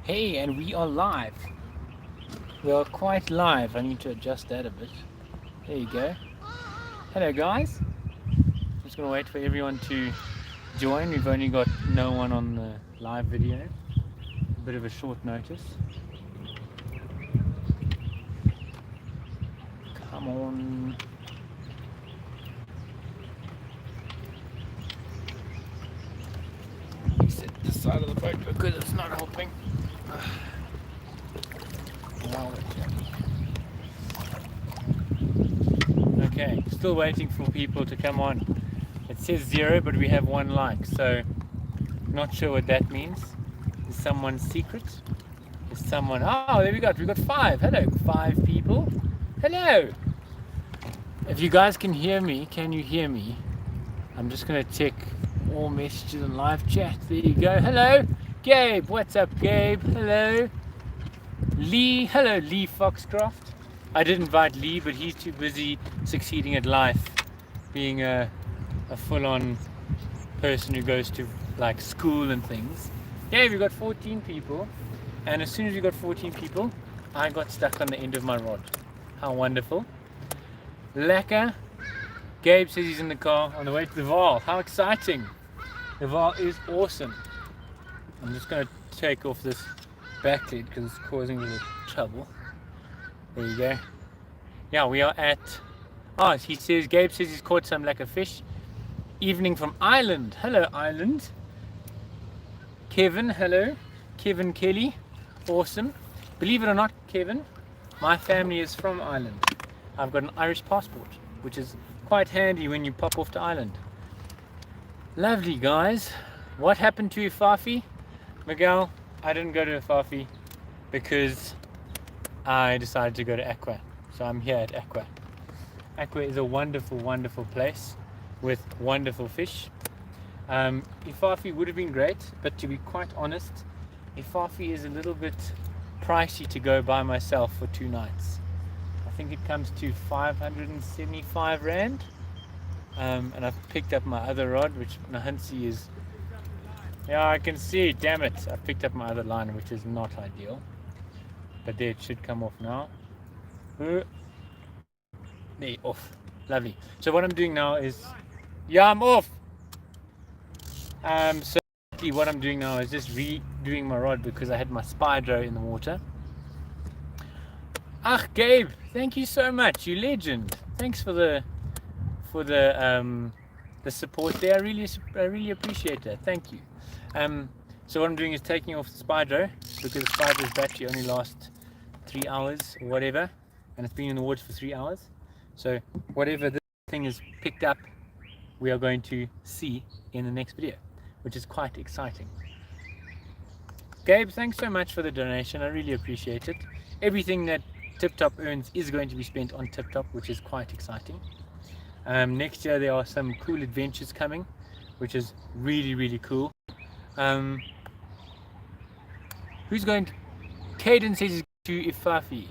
Hey, and we are live. We are quite live. I need to adjust that a bit. There you go. Hello, guys. Just gonna wait for everyone to join. We've only got no one on the live video. A bit of a short notice. Come on. Set this side of the boat because it's not helping. Okay, still waiting for people to come on. It says 0, but we have 1 like, so not sure what that means. Is someone secret? Is someone... Oh, there we got 5. Hello, 5 people. Hello. If you guys can hear me, can you hear me? I'm just going to check all messages and live chat. There you go. Hello, Gabe. What's up, Gabe? Hello. Lee. Hello, Lee Foxcroft. I did invite Lee, but he's too busy succeeding at life, being a full-on person who goes to like school and things. Yeah, we got 14 people, and as soon as we got 14 people, I got stuck on the end of my rod. How wonderful. Lekker. Gabe says he's in the car on the way to the Vaal. How exciting. The Vaal is awesome. I'm just going to take off this backlight because it's causing a little trouble. There you go. Yeah, we are at... Oh, he says, Gabe says he's caught some lekker fish. Evening from Ireland. Hello, Ireland. Kevin, hello. Kevin Kelly. Awesome. Believe it or not, Kevin, my family is from Ireland. I've got an Irish passport, which is quite handy when you pop off to Ireland. Lovely, guys. What happened to Ifafi? Miguel, I didn't go to Ifafi because I decided to go to Aqua. So I'm here at Aqua. Aqua is a wonderful, wonderful place with wonderful fish. Ifafi would have been great, but to be quite honest, Ifafi is a little bit pricey to go by myself for 2 nights. I think it comes to 575 Rand. And I've picked up my other rod, which Nahansi is... Yeah, I can see, damn it. I've picked up my other line, which is not ideal. But there, it should come off now. There, off. Lovely. So what I'm doing now is... Yeah, I'm off! So what I'm doing now is just redoing my rod because I had my Spydro in the water. Ach, Gabe, thank you so much. You legend. Thanks for the support there. I really appreciate that. Thank you. So what I'm doing is taking off the Spydro because the Spydro's battery only lasts 3 hours or whatever, and it's been in the water for 3 hours. So whatever this thing is picked up, we are going to see in the next video, which is quite exciting. Gabe, thanks so much for the donation. I really appreciate it. Everything that Tip Top earns is going to be spent on Tip Top, which is quite exciting. Next year there are some cool adventures coming, which is really cool. Who's going to... Caden says he's going to Ifafi.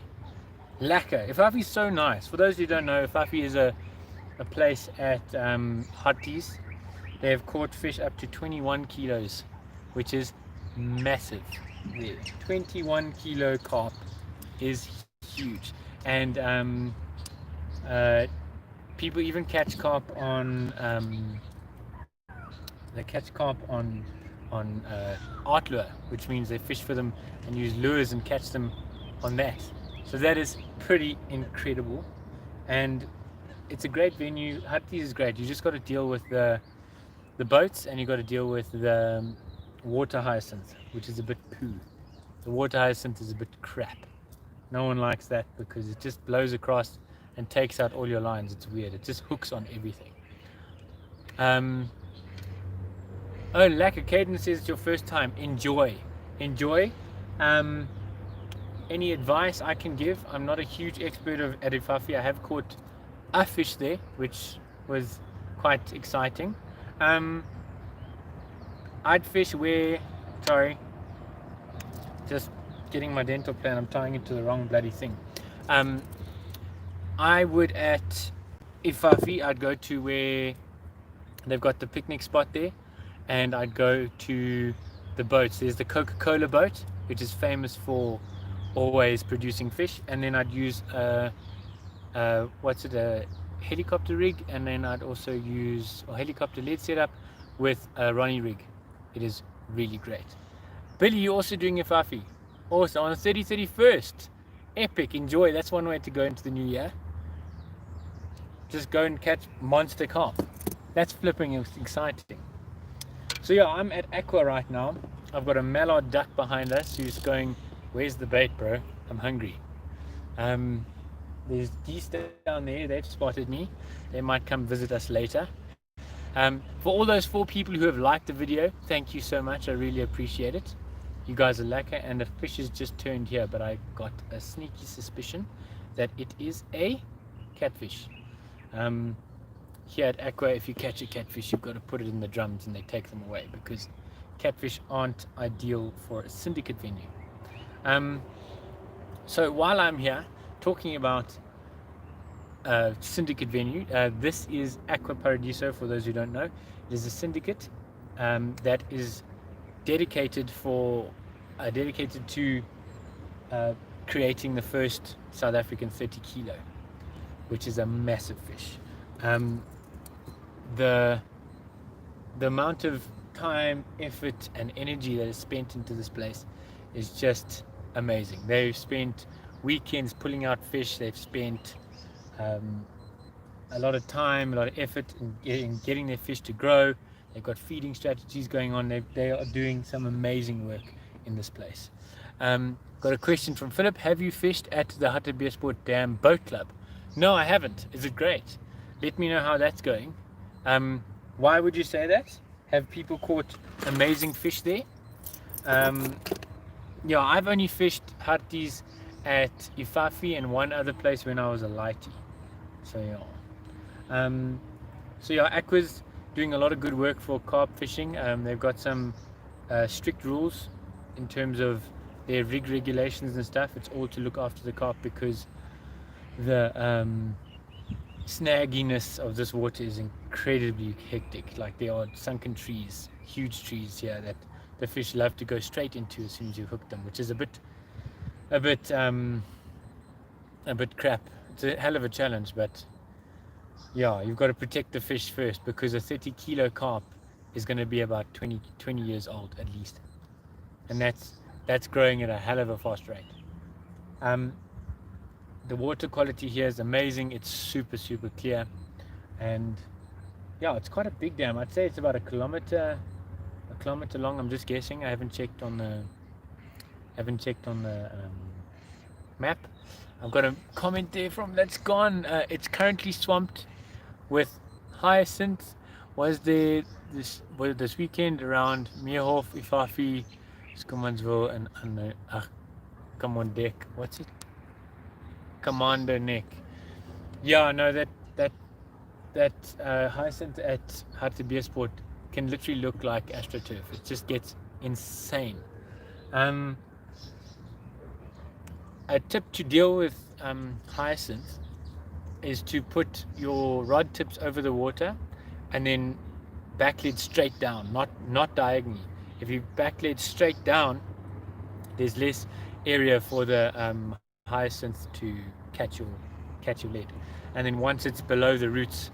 Lekker. Ifafi is so nice. For those who don't know, Ifafi is a place at Hotties. They have caught fish up to 21 kilos, which is massive. There. 21 kilo carp is huge. And people even catch carp on art lure, which means they fish for them and use lures and catch them on that. So that is pretty incredible, and it's a great venue. Hutties is great. You just got to deal with the boats, and you got to deal with the water hyacinth, which is a bit poo. The water hyacinth is a bit crap. No one likes that because it just blows across and takes out all your lines. It's weird. It just hooks on everything. Oh, Lekker. Caden says it's your first time. Enjoy. Any advice I can give? I'm not a huge expert at Ifafi. I have caught a fish there, which was quite exciting. I'd fish where... Sorry. Just getting my dental plan. I'm tying it to the wrong bloody thing. I would at Ifafi, I'd go to where they've got the picnic spot there, and I'd go to the boats. There's the Coca-Cola boat, which is famous for always producing fish, and then I'd use a helicopter rig, and then I'd also use a helicopter lead setup with a Ronnie rig. It is really great. Billy, you're also doing your fafi. Also on the 31st. Epic, enjoy. That's one way to go into the new year. Just go and catch monster carp. That's flipping exciting. So yeah, I'm at Aqua right now. I've got a mallard duck behind us who's going, where's the bait, bro? I'm hungry. There's geese down there. They've spotted me. They might come visit us later. For all those 4 people who have liked the video, thank you so much. I really appreciate it. You guys are lacquer, and the fish has just turned here, but I got a sneaky suspicion that it is a catfish. Here at Aqua, if you catch a catfish, you've got to put it in the drums and they take them away, because catfish aren't ideal for a syndicate venue. So while I'm here talking about syndicate venue, this is Aqua Paradiso. For those who don't know, it is a syndicate that is dedicated to creating the first South African 30 kilo, which is a massive fish. The amount of time, effort and energy that is spent into this place is just amazing. They've spent weekends pulling out fish. They've spent a lot of time, a lot of effort in getting their fish to grow. They've got feeding strategies going on. They are doing some amazing work in this place. Got a question from Philip. Have you fished at the Hartbeespoort Dam Boat Club? No, I haven't. Is it great? Let me know how that's going. Why would you say that? Have people caught amazing fish there? Yeah, I've only fished Harties at Ifafi and one other place when I was a lighty. So yeah, Aqua's doing a lot of good work for carp fishing. They've got some strict rules in terms of their rig regulations and stuff. It's all to look after the carp, because the snagginess of this water is incredibly hectic. Like, there are sunken trees, huge trees here that the fish love to go straight into as soon as you hook them, which is a bit crap. It's a hell of a challenge, but yeah, you've got to protect the fish first, because a 30 kilo carp is going to be about 20 years old at least, and that's growing at a hell of a fast rate. The water quality here is amazing. It's super clear, and yeah, it's quite a big dam. I'd say it's about a kilometer long. I'm just guessing. I haven't checked on the map. I've got a comment there from That's Gone. It's currently swamped with hyacinth. Was there this weekend around Meerhof, Ifafi, Skommansville, and come on deck. What's it? Commander Neck. Yeah, no, that hyacinth at Hartbeespoort can literally look like AstroTurf. It just gets insane. A tip to deal with hyacinth is to put your rod tips over the water and then backlead straight down, not diagonally. If you backlead straight down, there's less area for the hyacinth to catch your lead, and then once it's below the roots,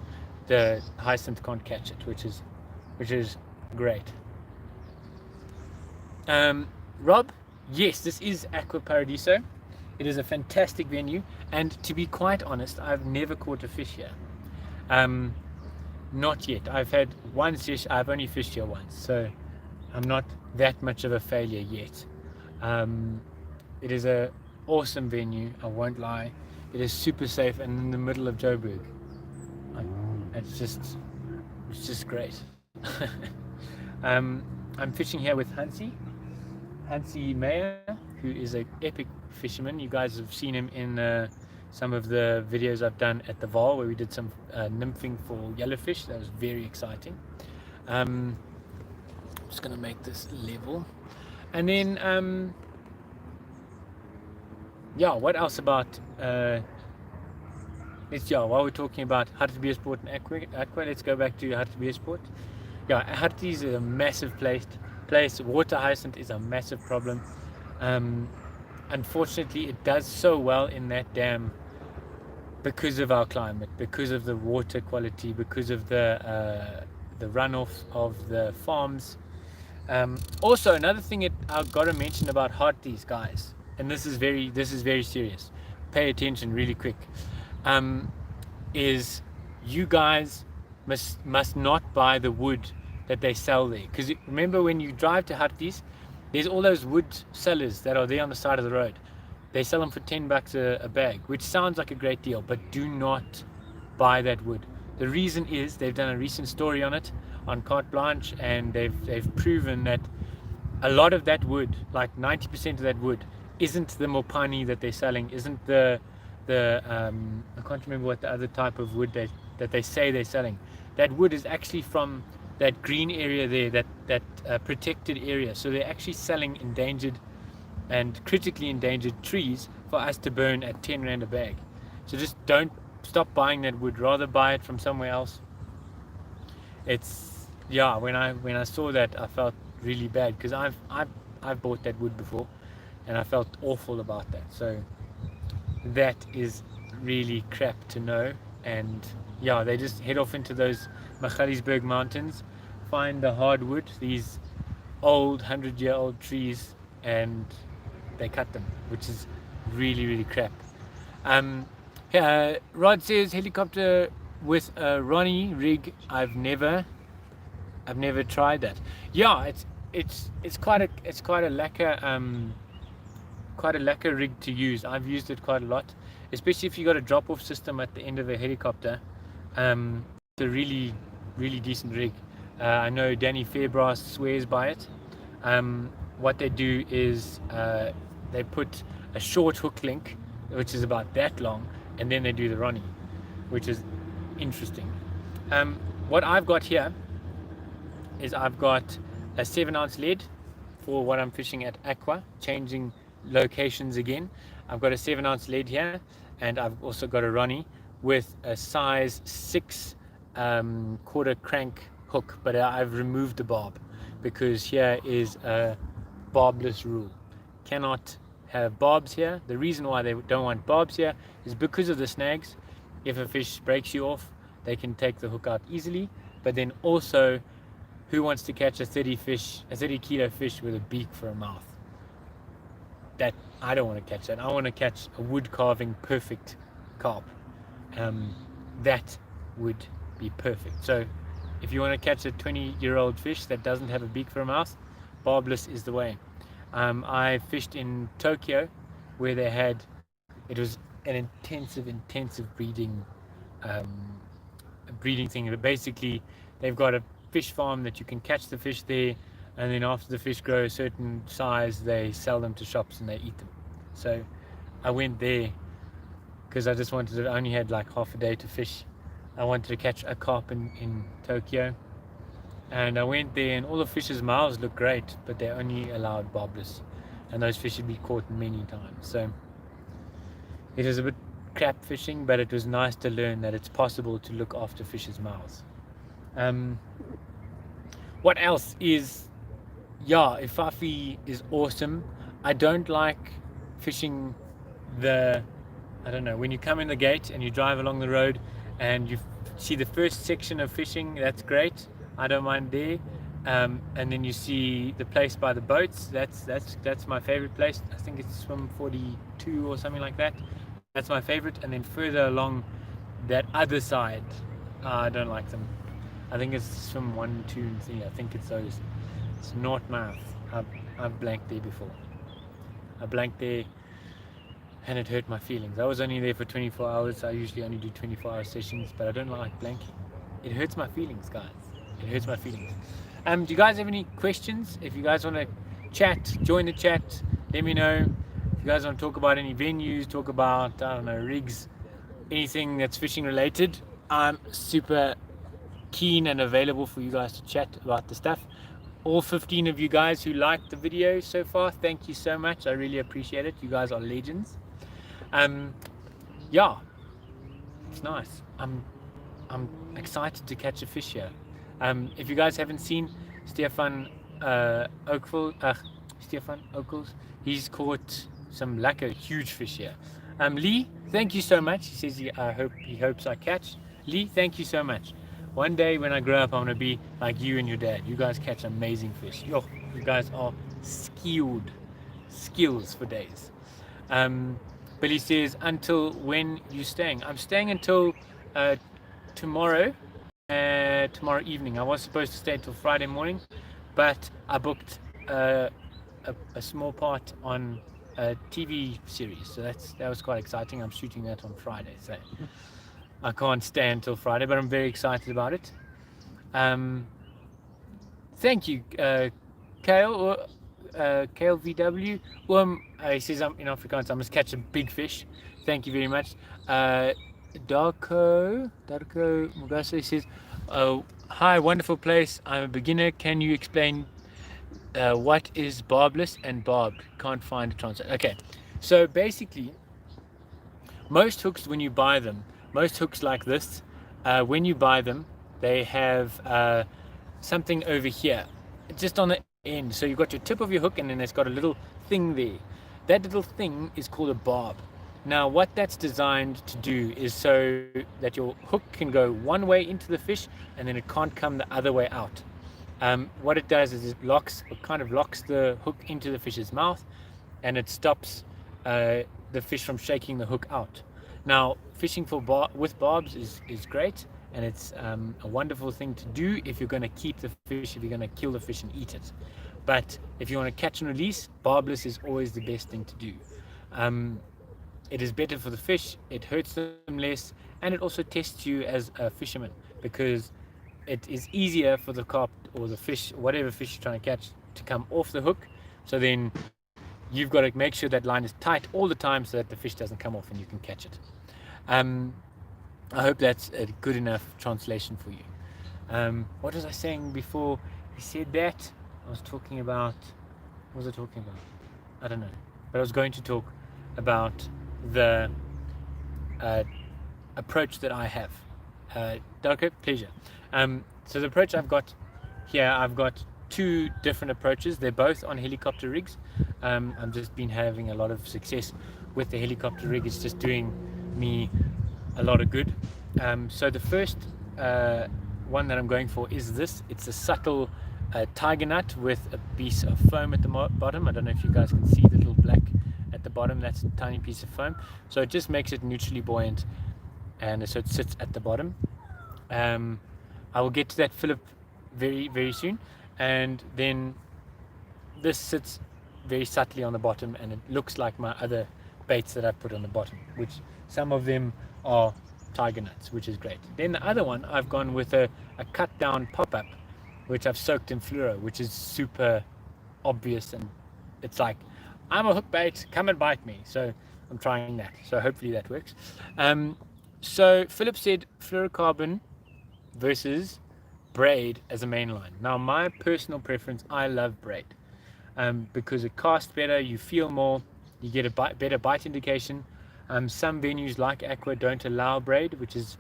the hyacinth can't catch it, which is great. Rob, yes, this is Aqua Paradiso. It is a fantastic venue, and to be quite honest, I've never caught a fish here. Not yet. I've had one fish. I've only fished here once, so I'm not that much of a failure yet. It is a awesome venue, I won't lie. It is super safe and in the middle of Joburg. It's just great. I'm fishing here with Hansi Meyer, who is an epic fisherman. You guys have seen him in some of the videos I've done at the Vaal, where we did some nymphing for yellowfish. That was very exciting. I'm just going to make this level. And then yeah, what else about while we're talking about Hartbeespoort and Aqua, let's go back to Hartbeespoort. Yeah, Harties is a massive place. Water hyacinth is a massive problem. Unfortunately, it does so well in that dam because of our climate, because of the water quality, because of the runoff of the farms. Also, another thing I've got to mention about Hartley's, guys, and this is very serious. Pay attention, really quick. Is you guys must not buy the wood that they sell there, because remember when you drive to Hartley's, there's all those wood sellers that are there on the side of the road. They sell them for $10 a bag, which sounds like a great deal, but do not buy that wood. The reason is they've done a recent story on it on Carte Blanche, and they've proven that a lot of that wood, like 90% of that wood, isn't the Mopani that they're selling, isn't the I can't remember what the other type of wood that they say they're selling. That wood is actually from that green area there, that protected area. So they're actually selling endangered and critically endangered trees for us to burn at 10 Rand a bag. So just don't stop buying that wood, rather buy it from somewhere else. It's, yeah, when I saw that, I felt really bad, because I've bought that wood before and I felt awful about that. So that is really crap to know. And yeah, they just head off into those Magaliesberg mountains, find the hardwood, these old 100-year-old trees, and they cut them, which is really crap. Rod says helicopter with a Ronnie rig. I've never tried that. Yeah, it's quite a lacquer rig to use. I've used it quite a lot, especially if you got a drop-off system at the end of a helicopter. It's a really decent rig. I know Danny Fairbrass swears by it. What they do is they put a short hook link, which is about that long, and then they do the Ronnie, which is interesting. What I've got here is I've got a 7-ounce lead for what I'm fishing at Aqua, changing locations again. I've got a 7-ounce lead here, and I've also got a Ronnie with a size 6 quarter crank hook, but I've removed the barb because here is a barbless rule. Cannot have barbs here. The reason why they don't want barbs here is because of the snags. If a fish breaks you off, they can take the hook out easily, but then also, who wants to catch a 30 kilo fish with a beak for a mouth? That I don't want to catch that. I want to catch a wood carving perfect carp. That would be perfect. So if you want to catch a 20-year-old fish that doesn't have a beak for a mouth, barbless is the way. I fished in Tokyo, where it was an intensive breeding thing. But basically, they've got a fish farm that you can catch the fish there, and then after the fish grow a certain size, they sell them to shops and they eat them. So I went there because I just wanted to, I only had like half a day to fish. I wanted to catch a carp in Tokyo, and I went there, and all the fish's mouths look great, but they only allowed barbless, and those fish should be caught many times. So it was a bit crap fishing, but it was nice to learn that it's possible to look after fish's mouths. What else is, yeah, Ifafi is awesome. I don't like fishing when you come in the gate and you drive along the road and you see the first section of fishing, that's great. I don't mind there. And then you see the place by the boats. That's my favorite place. I think it's swim 42 or something like that. That's my favorite. And then further along that other side, I don't like them. I think it's swim 1, 2, and 3. I think it's those. It's not Mouth. I've blanked there before. I blanked there, and it hurt my feelings. I was only there for 24 hours. I usually only do 24-hour sessions, but I don't like blanking. It hurts my feelings, guys. It hurts my feelings. Do you guys have any questions? If you guys want to chat, join the chat. Let me know. If you guys want to talk about any venues, talk about, I don't know, rigs, anything that's fishing related, I'm super keen and available for you guys to chat about the stuff. All 15 of you guys who liked the video so far, thank you so much. I really appreciate it. You guys are legends. Yeah, it's nice. I'm excited to catch a fish here. If you guys haven't seen Stefan Stefan Okels. He's caught some lekker huge fish here. Lee, thank you so much. He says he hopes I catch. Lee, thank you so much. One day when I grow up, I'm gonna be like you and your dad. You guys catch amazing fish. Yo, you guys are skills for days. Billy says, until when you staying? I'm staying until tomorrow evening. I was supposed to stay till Friday morning, but I booked a small part on a TV series, so that was quite exciting. I'm shooting that on Friday, so I can't stay until Friday, but I'm very excited about it. Thank you, Kale VW. He says, I'm in Afrikaans, I must catch a big fish. Thank you very much. Darko Mugasa says, hi, wonderful place. I'm a beginner. Can you explain what is barbless and barbed? Can't find a translation. Okay, so basically, most hooks, when you buy them, most hooks like this, when you buy them, they have something over here, just on the end. So you've got your tip of your hook, and then it's got a little thing there. That little thing is called a barb. Now, what that's designed to do is so that your hook can go one way into the fish, and then it can't come the other way out. What it does is it kind of locks the hook into the fish's mouth, and it stops the fish from shaking the hook out. Now, fishing with barbs is great, and it's a wonderful thing to do if you're going to keep the fish, if you're going to kill the fish and eat it. But if you want to catch and release, barbless is always the best thing to do. It is better for the fish, it hurts them less, and it also tests you as a fisherman, because it is easier for the carp or the fish, whatever fish you're trying to catch, to come off the hook. So then you've got to make sure that line is tight all the time so that the fish doesn't come off and you can catch it. I hope that's a good enough translation for you. What was I saying before he said that? I was talking about, what was I talking about? I don't know. But I was going to talk about the approach that I have. Okay, pleasure. So the approach I've got here, I've got two different approaches. They're both on helicopter rigs. I've just been having a lot of success with the helicopter rig. It's just doing me a lot of good. So the first one that I'm going for is this. It's a subtle tiger nut with a piece of foam at the bottom. I don't know if you guys can see the little black at the bottom. That's a tiny piece of foam. So it just makes it neutrally buoyant, and so it sits at the bottom. I will get to that, Philip, very, very soon. And then this sits very subtly on the bottom, and it looks like my other baits that I put on the bottom, which some of them are tiger nuts, which is great. Then the other one, I've gone with a cut down pop-up, which I've soaked in fluoro, which is super obvious, and it's like, I'm a hook bait, come and bite me. So I'm trying that, so hopefully that works. So Philip said fluorocarbon versus braid as a main line. Now, my personal preference, I love braid, because it casts better, you feel more, you get a better bite indication. Some venues like Aqua don't allow braid, which is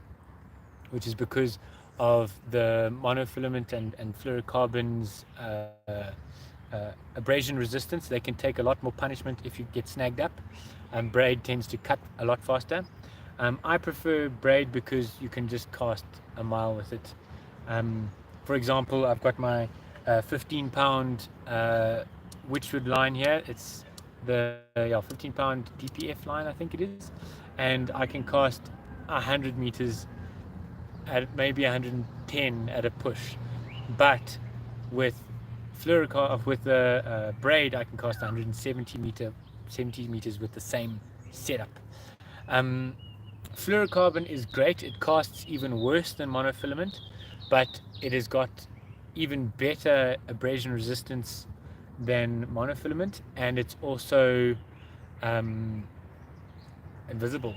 because of the monofilament and fluorocarbon's abrasion resistance. They can take a lot more punishment if you get snagged up. Braid tends to cut a lot faster. I prefer braid because you can just cast a mile with it. For example, I've got my 15-pound Witchwood line here. It's the 15-pound DPF line, I think it is, and I can cast 100 meters at maybe 110 at a push. But with the braid, I can cast 170 meters with the same setup. Fluorocarbon is great. It casts even worse than monofilament, but it has got even better abrasion resistance than monofilament, and it's also invisible,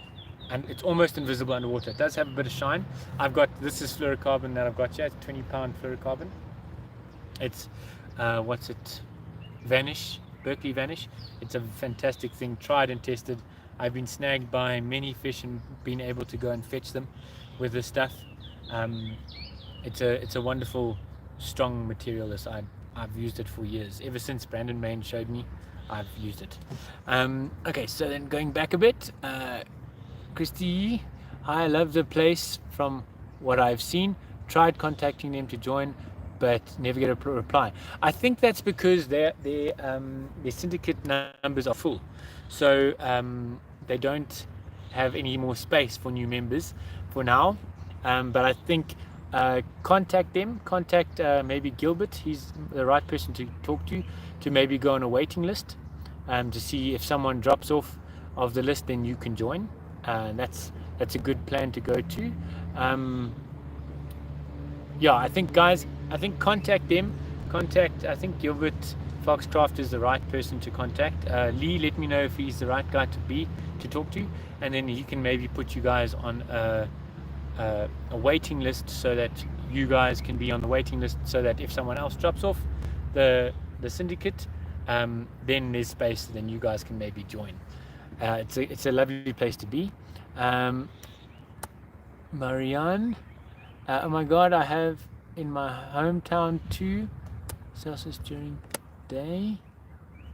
and it's almost invisible underwater. It does have a bit of shine. This is fluorocarbon that I've got here. It's 20-pound fluorocarbon. It's Vanish, Berkeley Vanish. It's a fantastic thing, tried and tested. I've been snagged by many fish and been able to go and fetch them with this stuff. It's a wonderful, strong material, this. I've used it for years. Ever since Brandon Main showed me, I've used it. Okay, so then going back a bit, Christy, I love the place from what I've seen. Tried contacting them to join, but never get a reply. I think that's because their syndicate numbers are full, so they don't have any more space for new members for now. But I think contact them. Contact maybe Gilbert. He's the right person to talk to maybe go on a waiting list to see if someone drops off of the list, then you can join. That's a good plan to go to. Yeah, I think guys, contact them. I think Gilbert Foxcraft is the right person to contact. Lee, let me know if he's the right guy to talk to, and then he can maybe put you guys on a waiting list, so that you guys can be on the waiting list, so that if someone else drops off the syndicate, then there's space, then you guys can maybe join. It's a lovely place to be. Marianne, oh my god, I have in my hometown 2 Celsius during day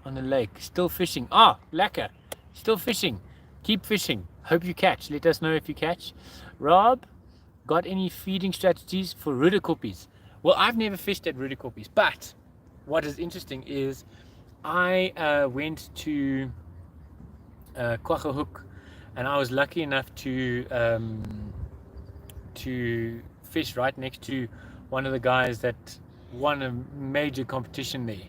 on the lake. Still fishing. Lekker. Still fishing. Keep fishing. Hope you catch. Let us know if you catch. Rob, got any feeding strategies for rudderkoppies? Well, I've never fished at rudderkoppies, but what is interesting is I went to Kwaggahoek, and I was lucky enough to fish right next to one of the guys that won a major competition there.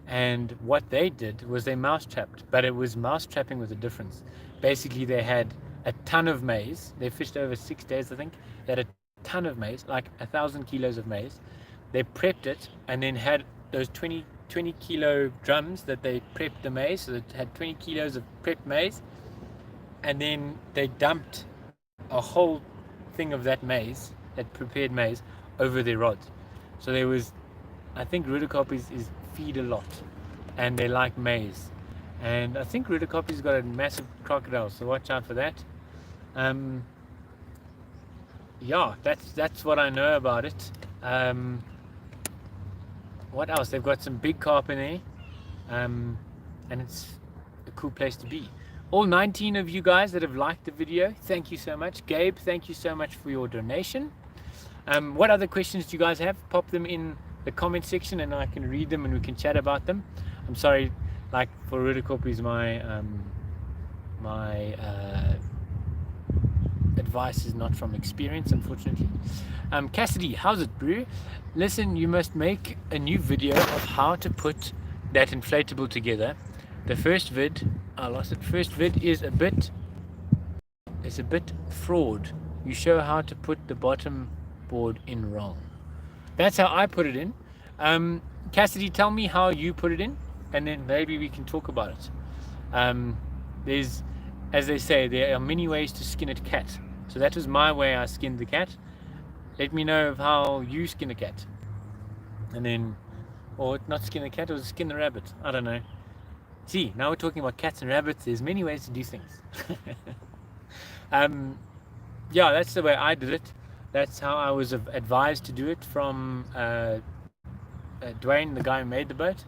And what they did was they mouse trapped, but it was mouse trapping with a difference. Basically, they had a ton of maize. They fished over 6 days, I think. They had a ton of maize, like 1,000 kilos of maize. They prepped it and then had those 20 kilo drums that they prepped the maize. So they had 20 kilos of prepped maize, and then they dumped a whole thing of that maize, that prepared maize, over their rods. So there was, I think rudderkoppies is feed a lot, and they like maize, and I think rudderkoppies got a massive crocodile, so watch out for that. Yeah, that's what I know about it. What else? They've got some big carp in there, and it's a cool place to be. All 19 of you guys that have liked the video, thank you so much. Gabe, thank you so much for your donation. What other questions do you guys have? Pop them in the comment section and I can read them and we can chat about them. I'm sorry, like for rudderkoppies, my advice is not from experience, unfortunately. Cassidy, how's it, bro? Listen, you must make a new video of how to put that inflatable together. The first vid, I lost it. First vid is a bit fraud. You show how to put the bottom board in wrong. That's how I put it in. Cassidy, tell me how you put it in, and then maybe we can talk about it. There's, as they say, there are many ways to skin a cat. So that was my way I skinned the cat. Let me know of how you skin a cat. And then, or not skin a cat, or skin the rabbit. I don't know. See, now we're talking about cats and rabbits. There's many ways to do things. Yeah, that's the way I did it. That's how I was advised to do it from Dwayne, the guy who made the boat.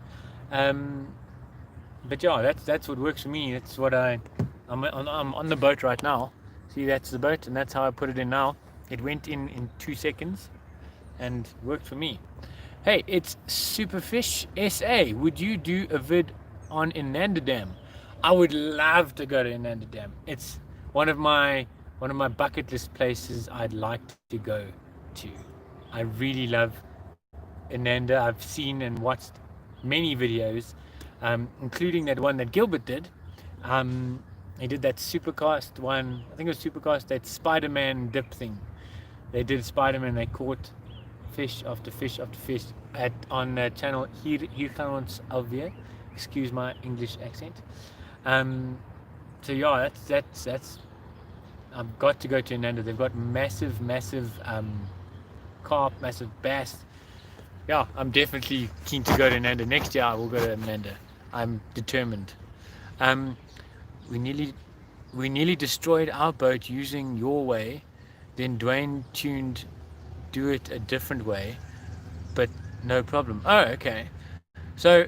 But yeah, that's what works for me. That's what I'm on the boat right now. See, that's the boat, and that's how I put it in now. It went in 2 seconds and worked for me. Hey, it's Superfish SA. Would you do a vid on Inanda Dam? I would love to go to Inanda Dam. It's one of my bucket list places I'd like to go to. I really love Inanda. I've seen and watched many videos, including that one that Gilbert did. He did that Supercast one. I think it was Supercast, that Spider-Man dip thing. They did Spider-Man. They caught fish after fish after fish on channel Hierkanons Alweer. Excuse my English accent. So yeah, that's. I've got to go to Inanda. They've got massive carp, massive bass. Yeah, I'm definitely keen to go to Inanda. Next year I will go to Inanda. I'm determined. We nearly destroyed our boat using your way. Then Dwayne tuned do it a different way, but No problem. Oh, okay. So,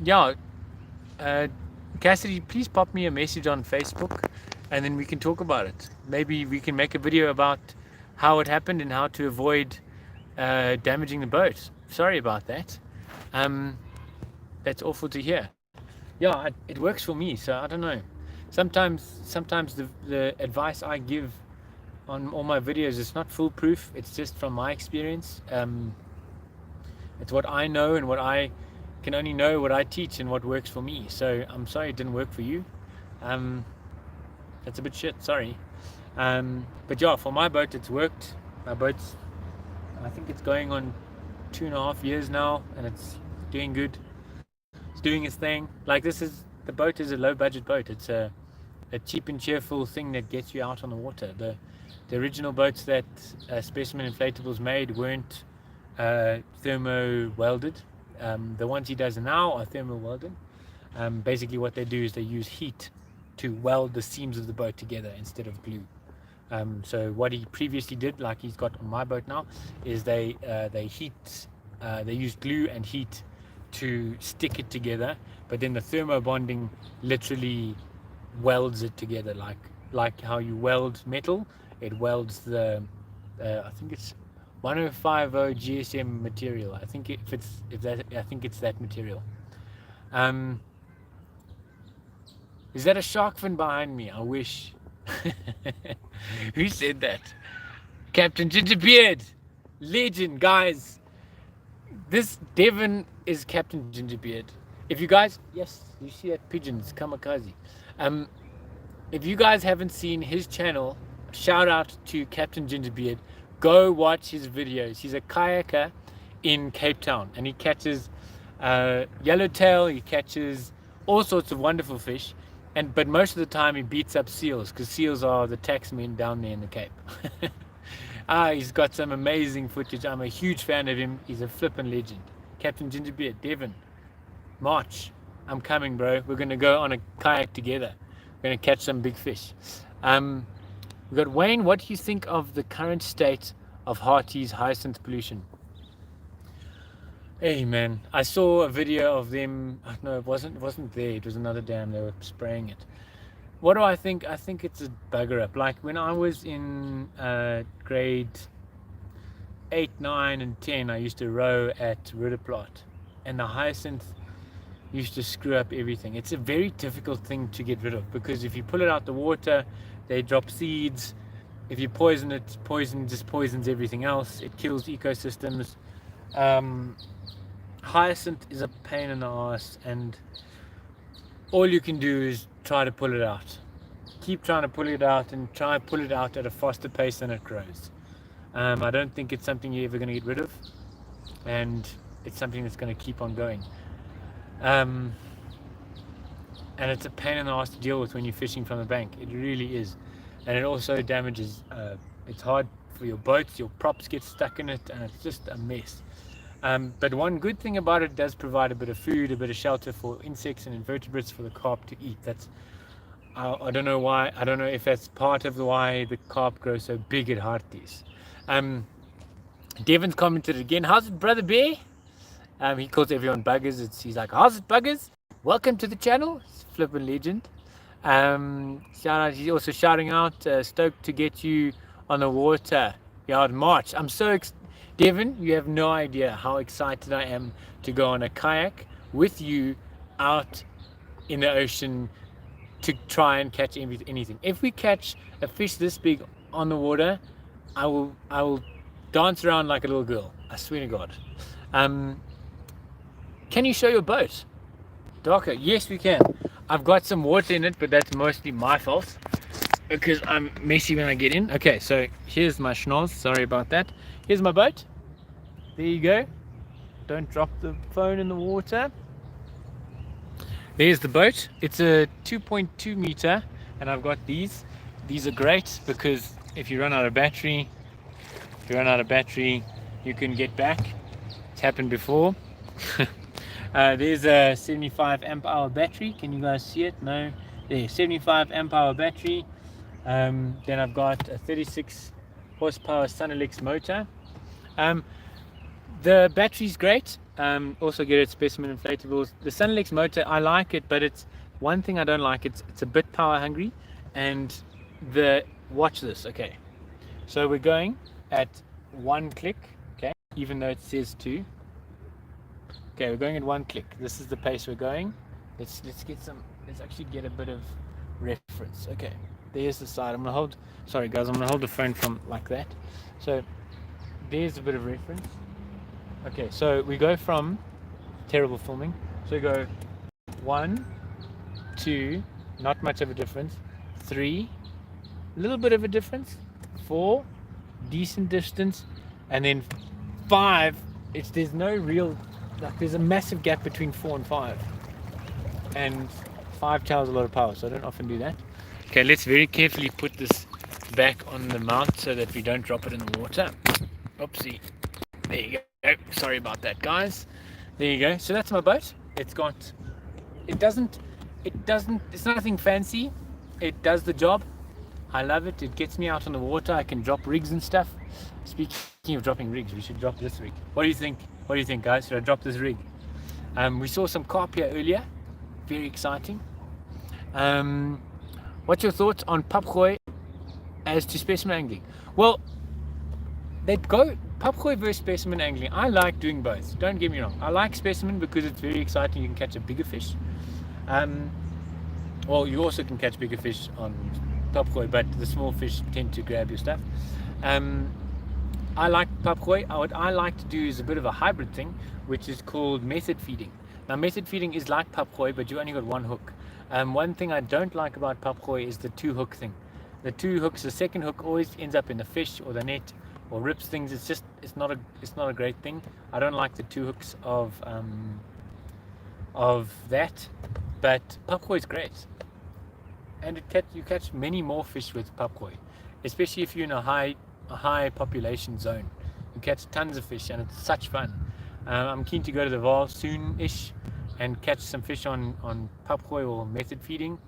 yeah, Cassidy, please pop me a message on Facebook, and then we can talk about it. Maybe we can make a video about how it happened and how to avoid damaging the boat. Sorry about that. That's awful to hear. Yeah, it works for me, so I don't know. Sometimes the advice I give on all my videos is not foolproof. It's just from my experience. It's what I know, and what I can only know what I teach and what works for me. So I'm sorry it didn't work for you. That's a bit shit, sorry. But yeah, for my boat it's worked. My boat's, I think it's going on 2.5 years now, and it's doing good. It's doing its thing. Like, the boat is a low budget boat. It's a cheap and cheerful thing that gets you out on the water. The original boats that Specimen Inflatables made weren't thermo welded. The ones he does now are thermo welded. Basically what they do is they use heat to weld the seams of the boat together instead of glue. So what he previously did, like he's got on my boat now, is they use glue and heat to stick it together, but then the thermo bonding literally welds it together, like how you weld metal. It welds the I think it's 1050 GSM material. I think it's that material. Is that a shark fin behind me? I wish. Who said that? Captain Gingerbeard, legend, guys. This Devon is Captain Gingerbeard. If you guys, yes, you see that pigeon, it's kamikaze. If you guys haven't seen his channel, shout out to Captain Gingerbeard. Go watch his videos. He's a kayaker in Cape Town, and he catches yellowtail, he catches all sorts of wonderful fish, but most of the time he beats up seals, because seals are the taxmen down there in the Cape. He's got some amazing footage. I'm a huge fan of him. He's a flippin' legend. Captain Gingerbeard, Devon, March, I'm coming, bro. We're going to go on a kayak together. We're going to catch some big fish. We've got Wayne. What do you think of the current state of Harty's hyacinth pollution? Hey, man. I saw a video of them. No, it wasn't there. It was another dam. They were spraying it. What do I think? I think it's a bugger up. Like when I was in grade 8, 9, and 10, I used to row at Rudderplot, and the hyacinth used to screw up everything. It's a very difficult thing to get rid of, because if you pull it out the water, they drop seeds. If you poison it, just poisons everything else. It kills ecosystems. Hyacinth is a pain in the ass, and all you can do is try to pull it out. Keep trying to pull it out, and try and pull it out at a faster pace than it grows. I don't think it's something you're ever going to get rid of, and it's something that's going to keep on going. And it's a pain in the ass to deal with when you're fishing from the bank. It really is. And it also damages, it's hard for your boats, your props get stuck in it, and it's just a mess. But one good thing about it, does provide a bit of food, a bit of shelter for insects and invertebrates for the carp to eat. That's I don't know why. I don't know if that's part of why the carp grow so big at Harties. Devon's commented again. How's it, brother Bear? He calls everyone buggers. He's like, how's it, buggers? Welcome to the channel. It's flippin' legend. Shout out. He's also shouting out, stoked to get you on the water. Yard March. I'm so Devon, you have no idea how excited I am to go on a kayak with you out in the ocean to try and catch anything. If we catch a fish this big on the water, I will dance around like a little girl. I swear to God. Can you show your boat? Darker? Yes, we can. I've got some water in it, but that's mostly my fault, because I'm messy when I get in. Okay, so here's my schnoz. Sorry about that. Here's my boat. There you go. Don't drop the phone in the water. There's the boat. It's a 2.2 meter, and I've got these. These are great because if you run out of battery, you can get back. It's happened before. There's a 75 amp hour battery. Can you guys see it? No. There, 75 amp hour battery. Then I've got a 36 horsepower Sunelix motor. The battery's great. Also get it specimen inflatables. The Sunlex motor, I like it, but it's one thing I don't like. It's a bit power hungry, and watch this. Okay, so we're going at 1 click. Okay, even though it says 2. Okay, we're going at 1 click. This is the pace we're going. Let's actually get a bit of reference. Okay, there's the side. I'm gonna hold. Sorry guys, I'm gonna hold the phone from like that. So there's a bit of reference. Okay, so we go from terrible filming. So we go 1, 2, not much of a difference. 3, a little bit of a difference. 4, decent distance, and then 5. There's no real, like, there's a massive gap between 4 and 5, and 5 tells a lot of power, so I don't often do that. Okay, let's very carefully put this back on the mount so that we don't drop it in the water. Oopsie. There you go. Sorry about that, guys. There you go. So that's my boat. It's nothing fancy. It does the job. I love it. It gets me out on the water. I can drop rigs and stuff. Speaking of dropping rigs, we should drop this rig. What do you think? What do you think, guys? Should I drop this rig? We saw some carp here earlier. Very exciting. What's your thoughts on papgooi as to specimen angling? Well, they'd go papgooi versus specimen angling. I like doing both. Don't get me wrong. I like specimen because it's very exciting. You can catch a bigger fish. Well, you also can catch bigger fish on papgooi, but the small fish tend to grab your stuff. I like papgooi. What I like to do is a bit of a hybrid thing, which is called method feeding. Now, method feeding is like papgooi, but you only got one hook. One thing I don't like about papgooi is the 2 hook thing. The 2 hooks, the second hook always ends up in the fish or the net, or rips things. It's not a great thing. I don't like the 2 hooks of that, but papgooi is great, and you catch many more fish with papgooi, especially if you're in a high population zone. You catch tons of fish, and it's such fun. I'm keen to go to the Vaal soon-ish and catch some fish on papgooi or method feeding.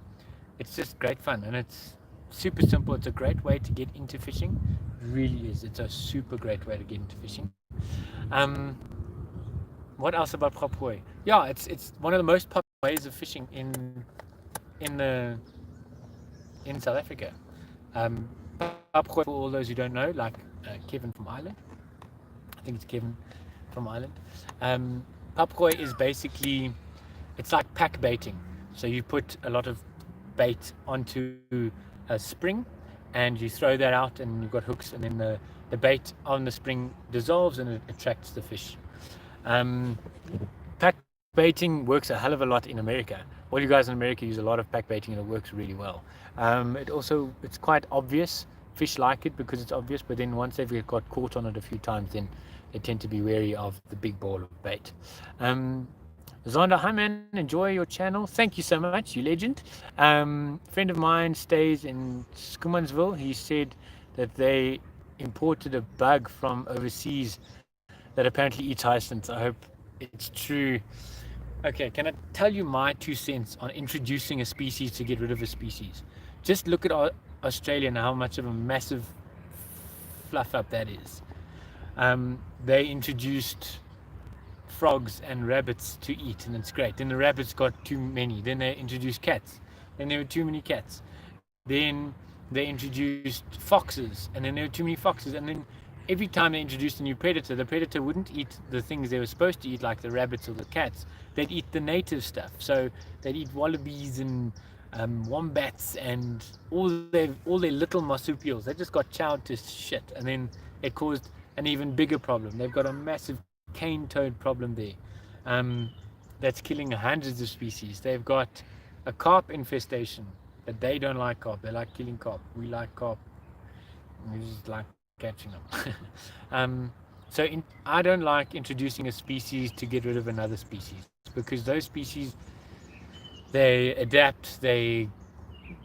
It's just great fun, and it's super simple. It's a great way to get into fishing. It really is. It's a super great way to get into fishing. What else about papgooi? Yeah, it's one of the most popular ways of fishing in South Africa. Papgooi, for all those who don't know, like Kevin from Ireland. I think it's Kevin from Ireland. Papgooi is basically, it's like pack baiting. So you put a lot of bait onto a spring, and you throw that out, and you've got hooks, and then the bait on the spring dissolves and it attracts the fish. Pack baiting works a hell of a lot in America. All you guys in America use a lot of pack baiting, and it works really well. It's quite obvious. Fish like it because it's obvious, but then once they've got caught on it a few times, then they tend to be wary of the big ball of bait. Zonda, hi man, enjoy your channel. Thank you so much, you legend. Friend of mine stays in Schoemansville. He said that they imported a bug from overseas that apparently eats hyacinths. I hope it's true. Okay, can I tell you my 2 cents on introducing a species to get rid of a species? Just look at Australia and how much of a massive fluff up that is. They introduced frogs and rabbits to eat, and it's great. Then the rabbits got too many. Then they introduced cats. Then there were too many cats. Then they introduced foxes, and then there were too many foxes. And then every time they introduced a new predator, the predator wouldn't eat the things they were supposed to eat, like the rabbits or the cats. They'd eat the native stuff. So they'd eat wallabies and wombats and all their little marsupials. They just got chowed to shit, and then it caused an even bigger problem. They've got a massive cane toad problem there, that's killing hundreds of species. They've got a carp infestation, but they don't like carp. They like killing carp. We like carp. We just like catching them. I don't like introducing a species to get rid of another species, because those species, they adapt, they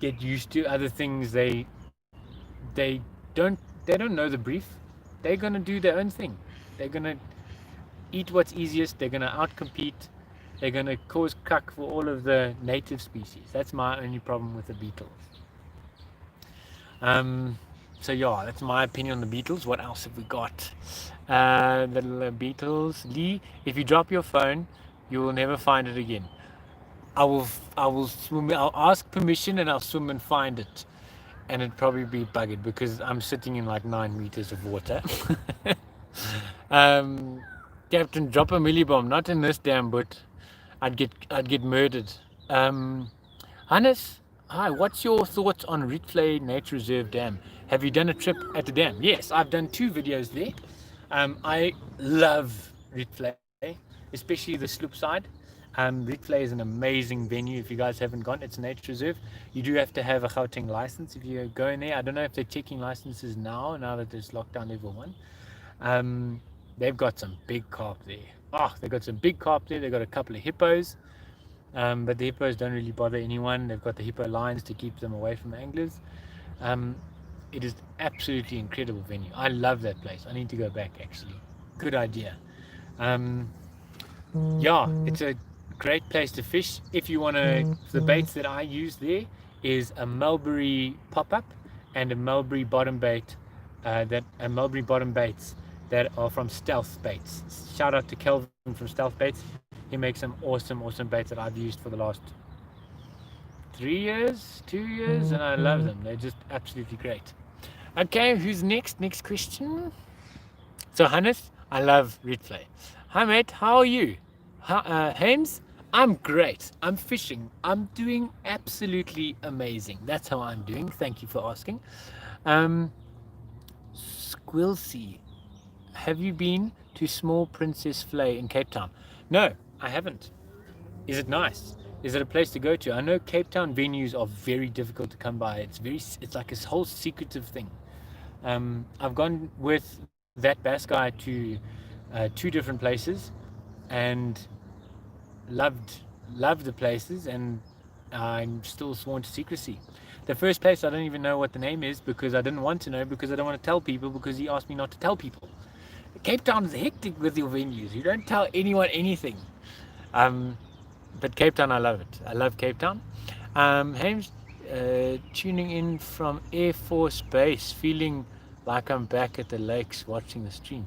get used to other things. They don't know the brief. They're gonna do their own thing. They're gonna eat what's easiest. They're gonna outcompete. They're gonna cause cuck for all of the native species. That's my only problem with the beetles. So yeah, that's my opinion on the beetles. What else have we got? The beetles. Lee, if you drop your phone, you will never find it again. I will swim. I'll ask permission and I'll swim and find it, and it'd probably be buggered because I'm sitting in like 9 meters of water. Captain, drop a millibomb, not in this damn boat. I'd get murdered. Hannes, hi. What's your thoughts on Rietvlei Nature Reserve Dam? Have you done a trip at the dam? Yes, I've done 2 videos there. I love Rietvlei, especially the sloop side. Rietvlei is an amazing venue. If you guys haven't gone, it's a nature reserve. You do have to have a Gauteng license if you go in there. I don't know if they're checking licenses now that there's lockdown level 1. They've got some big carp there. They've got some big carp there. They've got a couple of hippos. But the hippos don't really bother anyone. They've got the hippo lines to keep them away from the anglers. It is absolutely incredible venue. I love that place. I need to go back actually. Good idea. Yeah, it's a great place to fish. If you want to, the baits that I use there is a mulberry pop-up and a mulberry bottom bait. Mulberry bottom baits that are from Stealth Baits. Shout out to Kelvin from Stealth Baits. He makes some awesome baits that I've used for the last 2 years, and I love them. They're just absolutely great. Okay, who's next? Next question. So Hannes, I love Rietvlei. Hi mate, how are you? Hames, I'm great. I'm fishing. I'm doing absolutely amazing. That's how I'm doing. Thank you for asking. Squilsey, have you been to Small Princess Flay in Cape Town? No, I haven't. Is it nice? Is it a place to go to? I know Cape Town venues are very difficult to come by. It's like a whole secretive thing. I've gone with that bass guy to 2 different places and loved the places, and I'm still sworn to secrecy. The first place I don't even know what the name is because I didn't want to know, because I don't want to tell people, because he asked me not to tell people. Cape Town is hectic with your venues. You don't tell anyone anything. But Cape Town, I love it. I love Cape Town. Hames, tuning in from Air Force Base, feeling like I'm back at the lakes watching the stream.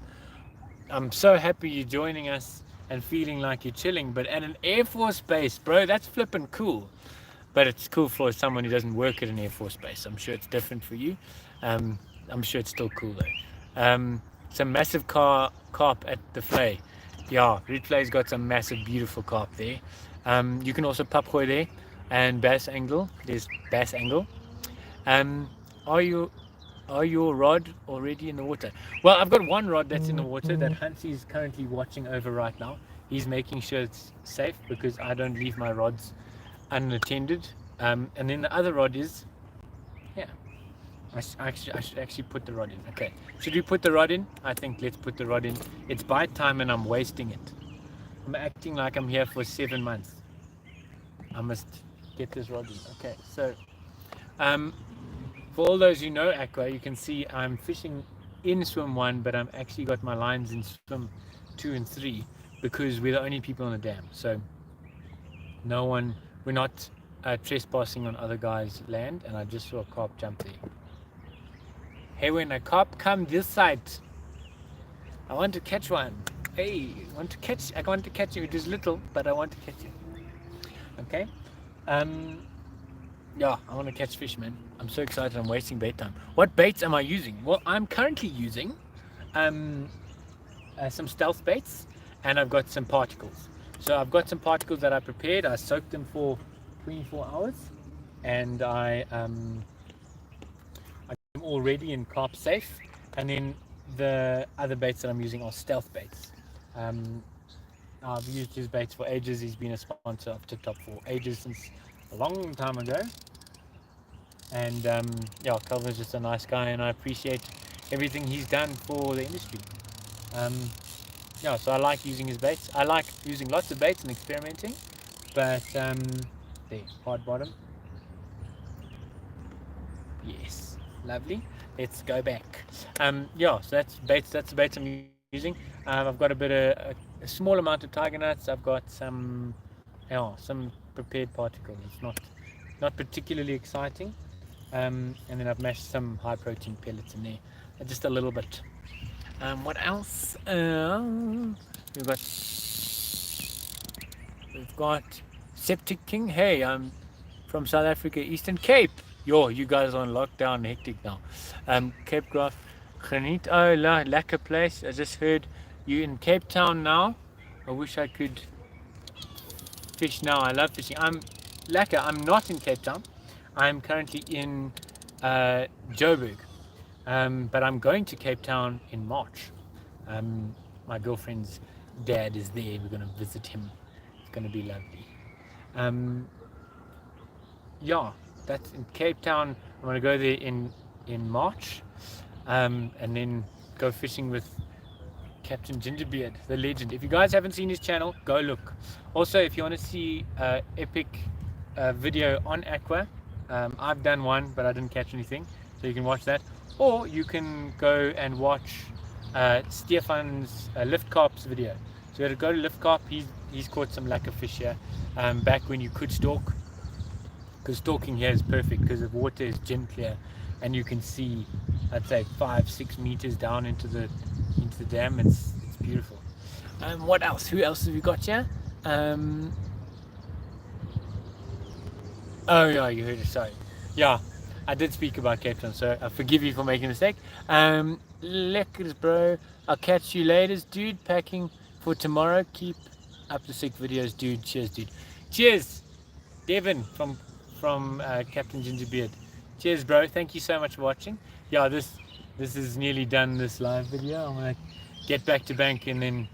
I'm so happy you're joining us and feeling like you're chilling, but at an Air Force Base, bro, that's flipping cool. But it's cool for someone who doesn't work at an Air Force Base. I'm sure it's different for you. I'm sure it's still cool though. Some massive carp at the Flay. Yeah, Rietvlei's got some massive, beautiful carp there. You can also papgooi there and bass angle. There's bass angle. Are your rod already in the water? Well, I've got one rod that's in the water that Hansi's currently watching over right now. He's making sure it's safe because I don't leave my rods unattended. And then the other rod is, yeah, I should actually put the rod in. Okay, should we put the rod in? I think let's put the rod in. It's bite time and I'm wasting it. I'm acting like I'm here for 7 months. I must get this rod in. Okay, so for all those who know Aqua, you can see I'm fishing in swim 1, but I'm actually got my lines in swim 2 and 3 because we're the only people on the dam. So we're not trespassing on other guys' land, and I just saw a carp jump there. Hey, when a carp come this side, I want to catch one. Hey, I want to catch you. It is little, but I want to catch you. Okay. Yeah, I want to catch fish, man. I'm so excited. I'm wasting bait time. What baits am I using? Well, I'm currently using some stealth baits, and I've got some particles. So I've got some particles that I prepared. I soaked them for 24 hours, and I'm all ready and carp safe. And then the other baits that I'm using are stealth baits. I've used his baits for ages. He's been a sponsor of TikTok for ages, since a long time ago. And yeah, Calvin's just a nice guy, and I appreciate everything he's done for the industry. Yeah, so I like using his baits. I like using lots of baits and experimenting, but there, hard bottom. Yes, lovely. Let's go back. Yeah, so that's baits. That's the baits I'm using. I've got a small amount of tiger nuts. I've got some prepared particles. It's not particularly exciting. and then I've mashed some high protein pellets in there, just a little bit. What else? We've got Septic King. Hey, I'm from South Africa, Eastern Cape. Yo, you guys are on lockdown, hectic now. Cape Graph, Geniet. Oh, lekker place. I just heard you in Cape Town now. I wish I could fish now. I love fishing. I'm not in Cape Town. I'm currently in Joburg, but I'm going to Cape Town in March. My girlfriend's dad is there. We're going to visit him. It's going to be lovely. Yeah, that's in Cape Town. I'm going to go there in March, and then go fishing with Captain Gingerbeard, the legend. If you guys haven't seen his channel, go look. Also, if you want to see epic video on Aqua, I've done one, but I didn't catch anything, so you can watch that. Or you can go and watch Stefan's lift carps video. So you got to go to lift carp. He's caught some lekker fish here, back when you could stalk, because stalking here is perfect because the water is gem clear and you can see, I'd say 5-6 meters down into the dam. It's beautiful. What else? Who else have we got here? Oh yeah, you heard it. Sorry. Yeah, I did speak about Cape Town, so I forgive you for making a mistake. Lekkers, bro. I'll catch you later, dude. Packing for tomorrow. Keep up the sick videos, dude. Cheers, dude. Cheers, Devin from Captain Gingerbeard. Cheers, bro. Thank you so much for watching. Yeah, this is nearly done, this live video. I'm gonna get back to the bank and then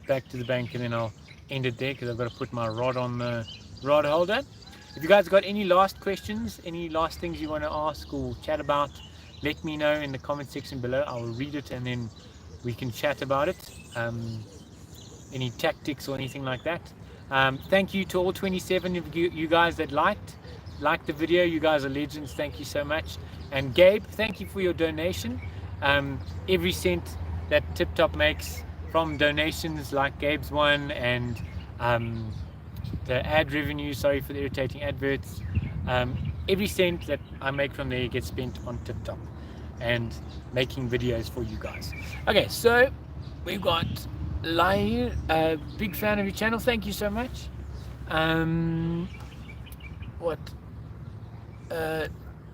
I'll end it there because I've got to put my rod on the rod holder. If you guys got any last questions, any last things you want to ask or chat about, let me know in the comment section below. I will read it and then we can chat about it. Any tactics or anything like that. Thank you to all 27 of you guys that liked the video. You guys are legends. Thank you so much. And Gabe, thank you for your donation. Every cent that Tip Top makes from donations like Gabe's one, and the ad revenue, sorry for the irritating adverts, every cent that I make from there gets spent on Tip Top and making videos for you guys. Okay, so we've got Lai, big fan of your channel. Thank you so much.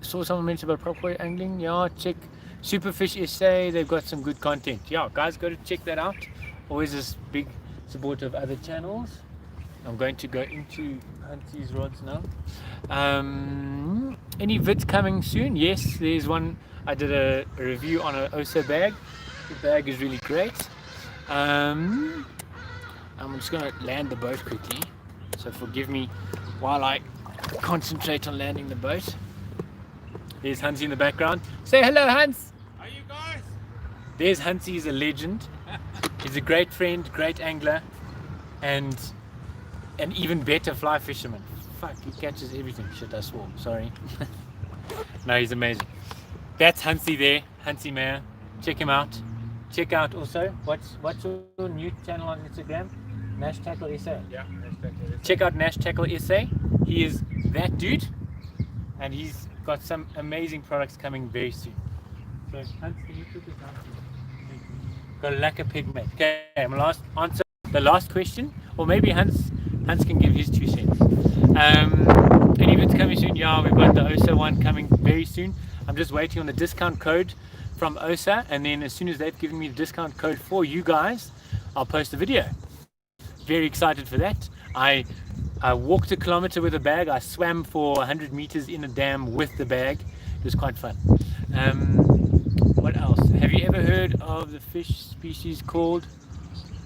Saw someone mention about prop weight angling. Yeah, check Superfish SA. They've got some good content. Yeah, guys, go to check that out. Always this big supporter of other channels. I'm going to go into Hunty's rods now. Any vids coming soon? Yes, there's one. I did a review on an OSA bag. The bag is really great. I'm just going to land the boat quickly, so forgive me while I concentrate on landing the boat. There's Hansi in the background. Say hello, Hans. How are you guys? There's Hansi. He's a legend. He's a great friend, great angler, and an even better fly fisherman. Fuck, he catches everything. Shit, I swore. Sorry. No, he's amazing. That's Hansi there. Hansi Mayer. Check him out. Check out also, what's your new channel on Instagram? Nash Tackle SA. Yeah, Nash Tackle SA. Check out Nash Tackle SA. He is that dude, and he's got some amazing products coming very soon. So, Hans, can you put this down? Got a lekker pig, mate. Okay, I'm gonna answer the last question, or maybe Hans can give his 2 cents. Any of it's coming soon? Yeah, we've got the OSA one coming very soon. I'm just waiting on the discount code from OSA, and then as soon as they've given me the discount code for you guys, I'll post a video. Very excited for that. I walked a kilometer with a bag. I swam for 100 meters in a dam with the bag. It was quite fun. What else? Have you ever heard of the fish species called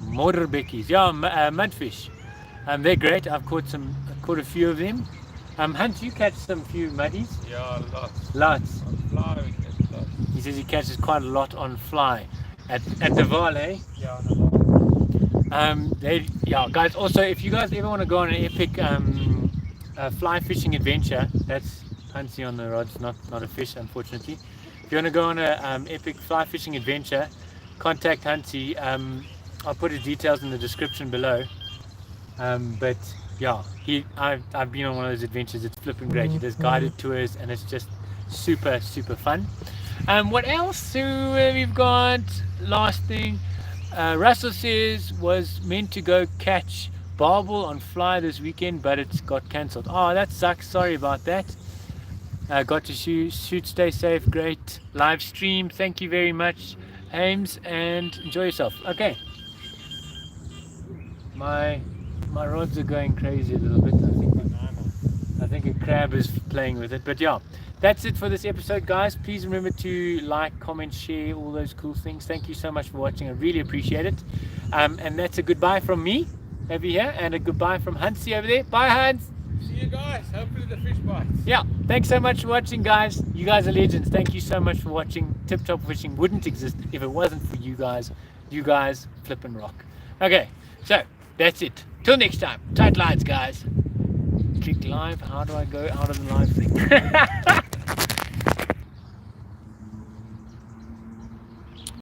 modderbekkies? Yeah, mudfish. They're great. I've caught a few of them. Hunt, you catch some few muddies? Yeah, lots. Lots. On fly, we catch lots. He says he catches quite a lot on fly. At the Val, eh? Yeah, on the Val. Yeah, guys, also, if you guys ever want to go on an epic fly fishing adventure, that's Hansi on the rods, not a fish, unfortunately. If you want to go on an epic fly fishing adventure, contact Hansi. I'll put his details in the description below. But yeah, I've been on one of those adventures. It's flipping great. He does guided tours, and it's just super fun. What else? So we've got last thing. Russell says was meant to go catch barbel on fly this weekend, but it's got cancelled. Oh, that sucks. Sorry about that. Got to shoot. Stay safe. Great live stream. Thank you very much, Ames, and enjoy yourself. Okay. My rods are going crazy a little bit. I think a crab is playing with it. But yeah, that's it for this episode, guys. Please remember to like, comment, share, all those cool things. Thank you so much for watching. I really appreciate it. And that's a goodbye from me over here, and a goodbye from Hansi over there. Bye, Hans. See you guys. Hopefully the fish bites. Yeah, thanks so much for watching, guys. You guys are legends. Thank you so much for watching. Tip Top Fishing wouldn't exist if it wasn't for you guys. You guys flip and rock. Okay, so that's it. Till next time. Tight lines, guys. Click live. How do I go out of the live thing?